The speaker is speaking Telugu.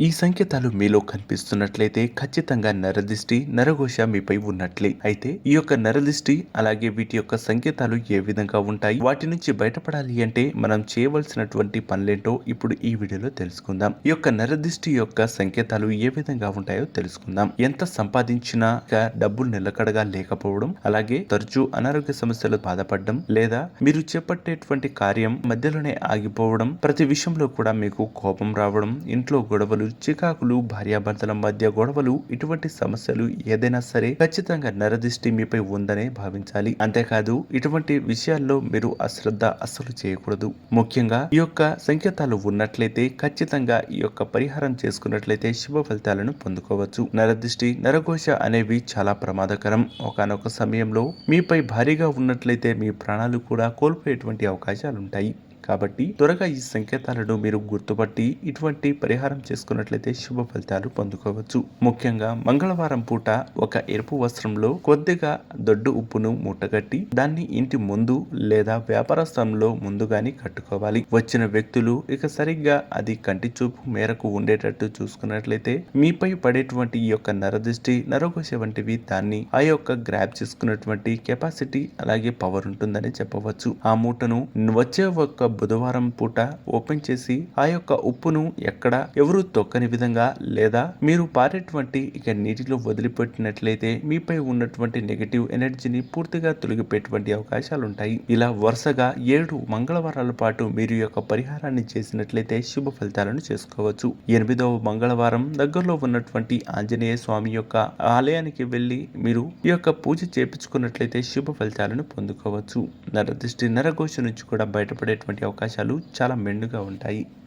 ఈ సంకేతాలు మీలో కనిపిస్తున్నట్లయితే ఖచ్చితంగా నరదిష్టి, నరఘోష మీపై ఉన్నట్లే. అయితే ఈ యొక్క నరదిష్టి అలాగే వీటి యొక్క సంకేతాలు ఏ విధంగా ఉంటాయి, వాటి నుంచి బయటపడాలి అంటే మనం చేయవలసినటువంటి పనులేంటో ఇప్పుడు ఈ వీడియోలో తెలుసుకుందాం. ఈ యొక్క నరదిష్టి యొక్క సంకేతాలు ఏ విధంగా ఉంటాయో తెలుసుకుందాం. ఎంత సంపాదించినా డబ్బులు నిలకడగా లేకపోవడం, అలాగే తరచూ అనారోగ్య సమస్యలు బాధపడడం, లేదా మీరు చేపట్టేటువంటి కార్యం మధ్యలోనే ఆగిపోవడం, ప్రతి విషయంలో కూడా మీకు కోపం రావడం, ఇంట్లో గొడవలు, చికాకులు, భార్యాభర్తల మధ్య గొడవలు, ఇటువంటి సమస్యలు ఏదైనా సరే ఖచ్చితంగా నరదిష్టి మీపై ఉందనే భావించాలి. అంతేకాదు ఇటువంటి విషయాల్లో మీరు అశ్రద్ధ అస్సలు చేయకూడదు. ముఖ్యంగా ఈ యొక్క సంకేతాలు ఉన్నట్లయితే ఖచ్చితంగా ఈ యొక్క పరిహారం చేసుకున్నట్లయితే శుభ ఫలితాలను పొందుకోవచ్చు. నరదిష్టి, నరఘోష అనేవి చాలా ప్రమాదకరం. ఒకానొక సమయంలో మీపై భారీగా ఉన్నట్లయితే మీ ప్రాణాలు కూడా కోల్పోయేటువంటి అవకాశాలుంటాయి. కాబట్టి త్వరగా ఈ సంకేతాలను మీరు గుర్తుపట్టి ఇటువంటి పరిహారం చేసుకున్నట్లయితే శుభ ఫలితాలు పొందుకోవచ్చు. ముఖ్యంగా మంగళవారం పూట ఒక ఎరుపు వస్త్రంలో కొద్దిగా దొడ్డు ఉప్పును మూటగట్టి దాన్ని ఇంటి ముందు లేదా వ్యాపార స్థలంలో ముందుగాని కట్టుకోవాలి. వచ్చిన వ్యక్తులు ఇక సరిగ్గా అది కంటి చూపు మేరకు ఉండేటట్టు చూసుకున్నట్లయితే మీపై పడేటువంటి ఈ యొక్క నరదిష్టి, నరఘోష వంటివి దాన్ని ఆ యొక్క గ్రాప్ చేసుకున్నటువంటి కెపాసిటీ అలాగే పవర్ ఉంటుందని చెప్పవచ్చు. ఆ మూటను వచ్చే ఒక బుధవారం పూట ఓపెన్ చేసి ఆ యొక్క ఉప్పును ఎక్కడ ఎవరు తొక్కని విధంగా లేదా మీరు పారేటువంటి ఇక నీటిలో వదిలిపెట్టినట్లయితే మీపై ఉన్నటువంటి నెగటివ్ ఎనర్జీని పూర్తిగా తొలగిపోయేటువంటి అవకాశాలు ఉంటాయి. ఇలా వరుసగా 7 మంగళవారాల పాటు మీరు యొక్క పరిహారాన్ని చేసినట్లయితే శుభ ఫలితాలను చేసుకోవచ్చు. 8వ మంగళవారం దగ్గరలో ఉన్నటువంటి ఆంజనేయ స్వామి యొక్క ఆలయానికి వెళ్లి మీరు ఈ యొక్క పూజ చేపించుకున్నట్లయితే శుభ ఫలితాలను పొందుకోవచ్చు. నరదిష్టి, నరఘోష నుంచి కూడా బయటపడేటువంటి అవకాశాలు చాలా మెండుగా ఉంటాయి.